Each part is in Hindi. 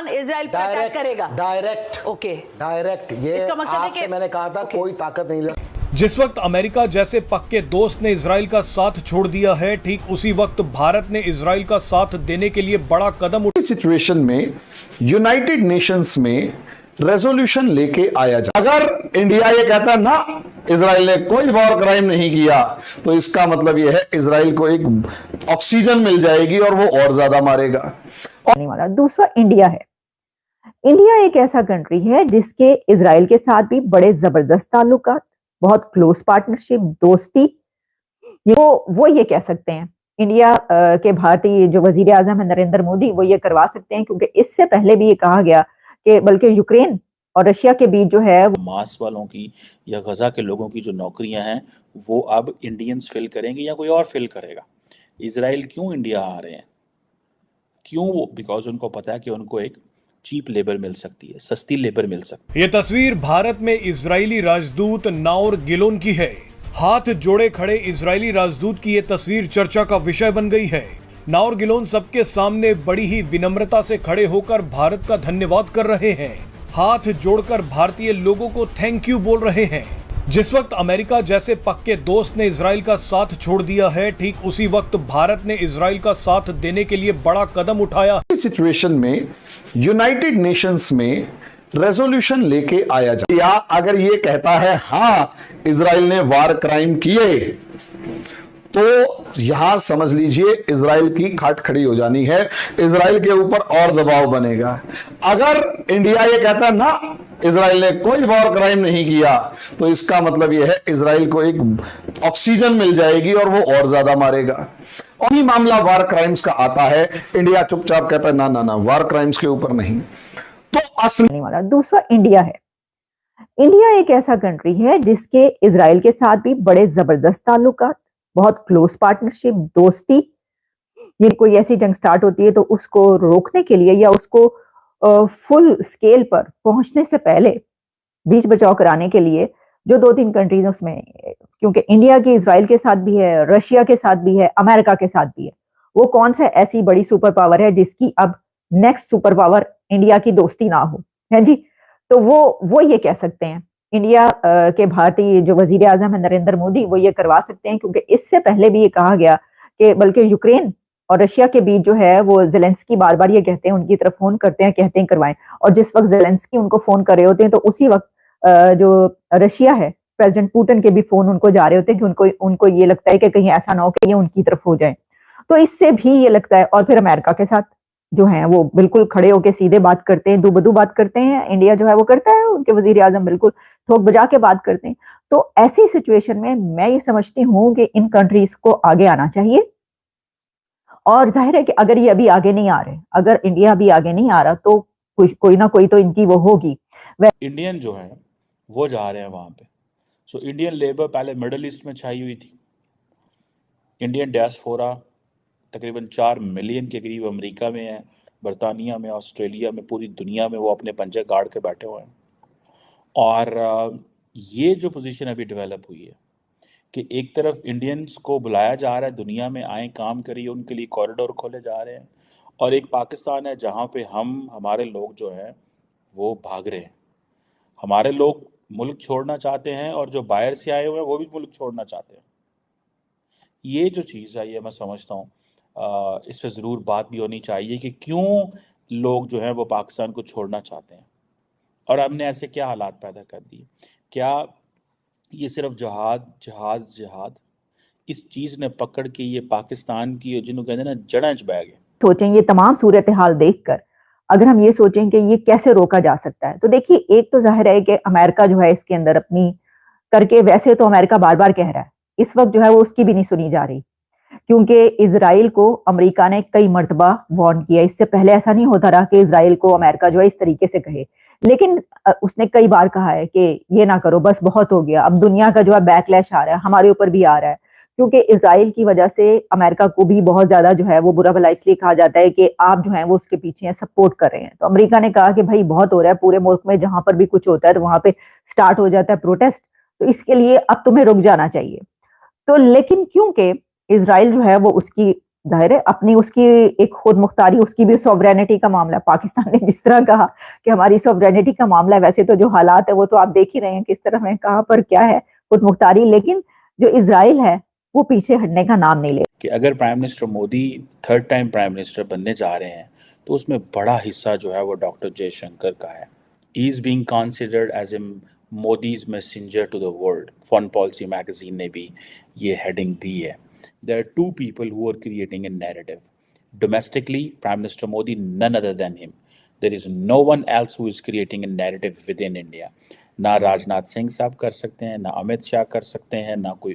ईरान इजराइल पर अटैक करेगा? Direct okay, direct. ये इसका मकसद है आपसे कि मैंने कहा था कोई ताकत नहीं ले। जिस वक्त अमेरिका जैसे पक्के दोस्त ने इजराइल का साथ छोड़ दिया है, ठीक उसी वक्त भारत ने इजराइल का साथ देने के लिए बड़ा कदम उठाया। सिचुएशन में यूनाइटेड नेशंस में रेजोल्यूशन लेके आया जाए। अगर इंडिया ये कहता है ना इजराइल ने कोई वॉर क्राइम नहीं किया, तो इसका मतलब यह है इजराइल को एक ऑक्सीजन मिल जाएगी और वो और ज्यादा मारेगा। वाला दूसरा इंडिया है। इंडिया एक ऐसा कंट्री है जिसके इजराइल के साथ भी बड़े जबरदस्त ताल्लुकात, बहुत क्लोज पार्टनरशिप, दोस्ती, वो ये कह सकते हैं। इंडिया के भारतीय जो वजीर आजम है नरेंद्र मोदी, वो ये करवा सकते हैं, क्योंकि इससे पहले भी ये कहा गया कि बल्कि यूक्रेन और रशिया के बीच जो है मास वालों की या गजा के लोगों की जो नौकरियां हैं वो अब इंडियंस फिल करेंगे या कोई और फिल करेगा। इजराइल क्यों इंडिया आ रहे हैं? क्यों? बिकॉज उनको पता है कि उनको एक चीप लेबर मिल सकती है, सस्ती लेबर मिल सकती है। ये तस्वीर भारत में इजरायली राजदूत नाओर गिलोन की है। हाथ जोड़े खड़े इजरायली राजदूत की ये तस्वीर चर्चा का विषय बन गई है। नाओर गिलोन सबके सामने बड़ी ही विनम्रता से खड़े होकर भारत का धन्यवाद कर रहे हैं, हाथ जोड़कर भारतीय लोगों को थैंक यू बोल रहे हैं। जिस वक्त अमेरिका जैसे पक्के दोस्त ने इजराइल का साथ छोड़ दिया है, ठीक उसी वक्त भारत ने इजराइल का साथ देने के लिए बड़ा कदम उठाया। इस सिचुएशन में यूनाइटेड नेशंस में रेजोल्यूशन लेके आया जाए। या अगर ये कहता है हाँ इजराइल ने वार क्राइम किए, तो यहां समझ लीजिए इजराइल की खाट खड़ी हो जानी है, इजराइल के ऊपर और दबाव बनेगा। अगर इंडिया ये कहता है ना इजराइल ने कोई वॉर क्राइम नहीं किया, तो इसका मतलब यह है इजराइल को एक ऑक्सीजन मिल जाएगी और वो और ज्यादा मारेगा। और ये मामला वार क्राइम्स का आता है, इंडिया चुपचाप कहता है ना ना ना वार क्राइम्स के ऊपर नहीं। तो असली वाला दूसरा इंडिया है। इंडिया एक ऐसा कंट्री है जिसके इजराइल के साथ भी बड़े जबरदस्त ताल्लुकात, बहुत क्लोज पार्टनरशिप, दोस्ती। ये कोई ऐसी जंग स्टार्ट होती है तो उसको रोकने के लिए या उसको फुल स्केल पर पहुंचने से पहले बीच बचाव कराने के लिए जो 2-3 कंट्रीज उसमें, क्योंकि इंडिया की इजराइल के साथ भी है, रशिया के साथ भी है, अमेरिका के साथ भी है। वो कौन सा ऐसी बड़ी सुपर पावर है जिसकी अब नेक्स्ट सुपर पावर इंडिया की दोस्ती ना हो, है जी? तो वो ये कह सकते हैं। इंडिया के भारतीय जो वजीर आजम है नरेंद्र मोदी, वो ये करवा सकते हैं, क्योंकि इससे पहले भी ये कहा गया कि बल्कि यूक्रेन और रशिया के बीच जो है वो जेलेंस्की बार बार ये कहते हैं, उनकी तरफ फोन करते हैं, कहते हैं करवाएं। और जिस वक्त जेलेंस्की उनको फोन कर रहे होते हैं, तो उसी वक्त जो रशिया है, प्रेसिडेंट पुतिन के भी फोन उनको जा रहे होते हैं कि उनको ये लगता है कि कहीं ऐसा ना हो कि ये उनकी तरफ हो जाए। तो इससे भी ये लगता है। और फिर अमेरिका के साथ जो है वो बिल्कुल खड़े होकर सीधे बात करते हैं, दूबदू बात करते हैं। इंडिया जो है वो करता है, उनके वजीर आजम बिल्कुल ठोक बजा के बात करते हैं। तो ऐसी सिचुएशन में मैं ये समझती हूँ कि इन कंट्रीज को आगे आना चाहिए। और जाहिर है कि अगर ये अभी आगे नहीं आ रहे, अगर इंडिया अभी आगे नहीं आ रहा, तो कोई ना कोई तो इनकी वो होगी। इंडियन जो है वो जा रहे हैं वहां पे। सो इंडियन लेबर पहले मिडल ईस्ट में छाई हुई थी। इंडियन डायस्पोरा तकरीबन 4 मिलियन के करीब अमेरिका में है, बरतानिया में, ऑस्ट्रेलिया में, पूरी दुनिया में वो अपने पंजे गाड़ के बैठे हुए हैं। और ये जो पोजीशन अभी डेवलप हुई है कि एक तरफ इंडियंस को बुलाया जा रहा है, दुनिया में आए, काम करिए, उनके लिए कॉरिडोर खोले जा रहे हैं, और एक पाकिस्तान है जहाँ पे हमारे लोग जो हैं वो भाग रहे हैं। हमारे लोग मुल्क छोड़ना चाहते हैं और जो बाहर से आए हुए हैं वो भी मुल्क छोड़ना चाहते हैं। ये जो चीज़ है ये मैं समझता हूँ इस पर ज़रूर बात भी होनी चाहिए कि क्यों लोग जो हैं वो पाकिस्तान को छोड़ना चाहते हैं और हमने ऐसे क्या हालात पैदा कर दिए। क्या ये सिर्फ जहाद जहाद जहाद इस चीज़ ने पकड़ के ये पाकिस्तान की जिन्होंने कहते हैं ना जड़ें चबा गए। सोचें ये तमाम सूरत हाल देखकर अगर हम ये सोचें कि ये कैसे रोका जा सकता है, तो देखिए एक तो जाहिर है कि अमेरिका जो है इसके अंदर अपनी करके, वैसे तो अमेरिका बार बार कह रहा है, इस वक्त जो है वो उसकी भी नहीं सुनी जा रही, क्योंकि इजराइल को अमेरिका ने कई मर्तबा वार्न किया। इससे पहले ऐसा नहीं होता रहा कि इजराइल को अमेरिका जो है इस तरीके से कहे, लेकिन उसने कई बार कहा है कि ये ना करो, बस बहुत हो गया। अब दुनिया का जो है बैकलैश आ रहा है, हमारे ऊपर भी आ रहा है, क्योंकि इजराइल की वजह से अमेरिका को भी बहुत ज्यादा जो है वो बुरा भला इसलिए कहा जाता है कि आप जो है वो उसके पीछे सपोर्ट कर रहे हैं। तो अमेरिका ने कहा कि भाई बहुत हो रहा है, पूरे मुल्क में जहां पर भी कुछ होता है तो वहां पे स्टार्ट हो जाता है प्रोटेस्ट, तो इसके लिए अब तुम्हें रुक जाना चाहिए। तो लेकिन क्योंकि इजराइल जो है वो उसकी जाहिर है अपनी उसकी एक खुद मुख्तारी, उसकी भी सॉवरेनिटी का मामला है। पाकिस्तान ने जिस तरह कहा कि हमारी सॉवरेनिटी का मामला है, वैसे तो जो हालात है वो तो आप देख ही रहे हैं किस तरह है, कहाँ पर क्या है खुद मुख्तारी, लेकिन जो इजराइल है वो पीछे हटने का नाम नहीं ले। कि अगर prime minister Modi third time prime minister बनने जा रहे हैं तो उसमें बड़ा हिस्सा जो है वो डॉक्टर जयशंकर का है। He is being considered as a Modi's messenger to the world. Foreign policy magazine ने भी ये हेडिंग दी है। There are two people who are creating a narrative domestically. Prime Minister Modi, none other than him. There is no one else who is creating a narrative within India. ना राजनाथ सिंह साहब कर सकते हैं, ना अमित शाह कर सकते हैं, ना कोई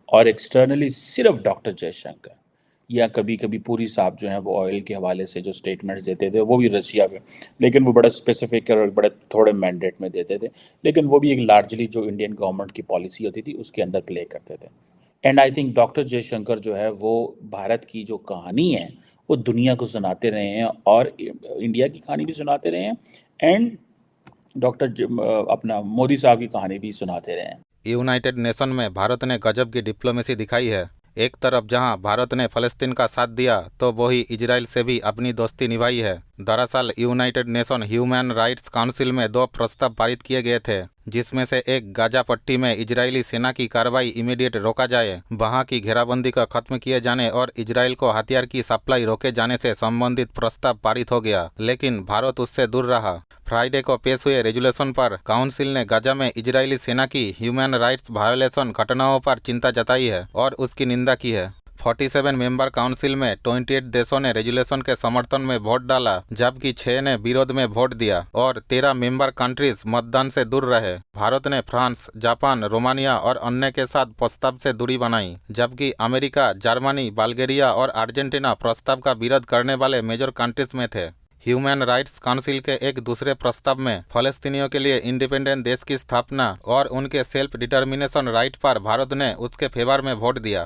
और एक्सटर्नली सिर्फ डॉक्टर जयशंकर या कभी कभी पूरी साहब जो हैं वो ऑयल के हवाले से जो स्टेटमेंट्स देते थे वो भी रशिया पे, लेकिन वो बड़ा स्पेसिफिक और बड़े थोड़े मैंडेट में देते थे, लेकिन वो भी एक लार्जली जो इंडियन गवर्नमेंट की पॉलिसी होती थी उसके अंदर प्ले करते थे। And I think doctor Jaishankar जो है वो भारत की जो कहानी है वो दुनिया को सुनाते रहे हैं और इंडिया की कहानी भी सुनाते रहे हैं, एंड अपना मोदी साहब की कहानी भी सुनाते रहे हैं। यूनाइटेड नेशन में भारत ने गजब की डिप्लोमेसी दिखाई है। एक तरफ जहां भारत ने फलस्तीन का साथ दिया तो वही इजराइल से भी अपनी दोस्ती निभाई है। दरअसल United nation human rights council में 2 प्रस्ताव पारित किए गए थे, जिसमें से एक गाजा पट्टी में इजरायली सेना की कार्रवाई इमीडिएट रोका जाए, वहां की घेराबंदी का खत्म किए जाने और इजराइल को हथियार की सप्लाई रोके जाने से संबंधित प्रस्ताव पारित हो गया, लेकिन भारत उससे दूर रहा। फ्राइडे को पेश हुए रेजोल्यूशन पर काउंसिल ने गाजा में इजरायली सेना की ह्यूमन राइट्स वायोलेशन घटनाओं पर चिंता जताई है और उसकी निंदा की है। 47 मेंबर काउंसिल में 28 देशों ने रेजोल्यूशन के समर्थन में वोट डाला, जबकि 6 ने विरोध में वोट दिया और 13 मेंबर कंट्रीज मतदान से दूर रहे। भारत ने फ्रांस, जापान, रोमानिया और अन्य के साथ प्रस्ताव से दूरी बनाई, जबकि अमेरिका, जर्मनी, बल्गेरिया और अर्जेंटीना प्रस्ताव का विरोध करने वाले मेजर कंट्रीज में थे। ह्यूमन राइट्स काउंसिल के एक दूसरे प्रस्ताव में फलस्तीनियों के लिए इंडिपेंडेंट देश की स्थापना और उनके सेल्फ डिटर्मिनेशन राइट पर भारत ने उसके फेवर में वोट दिया।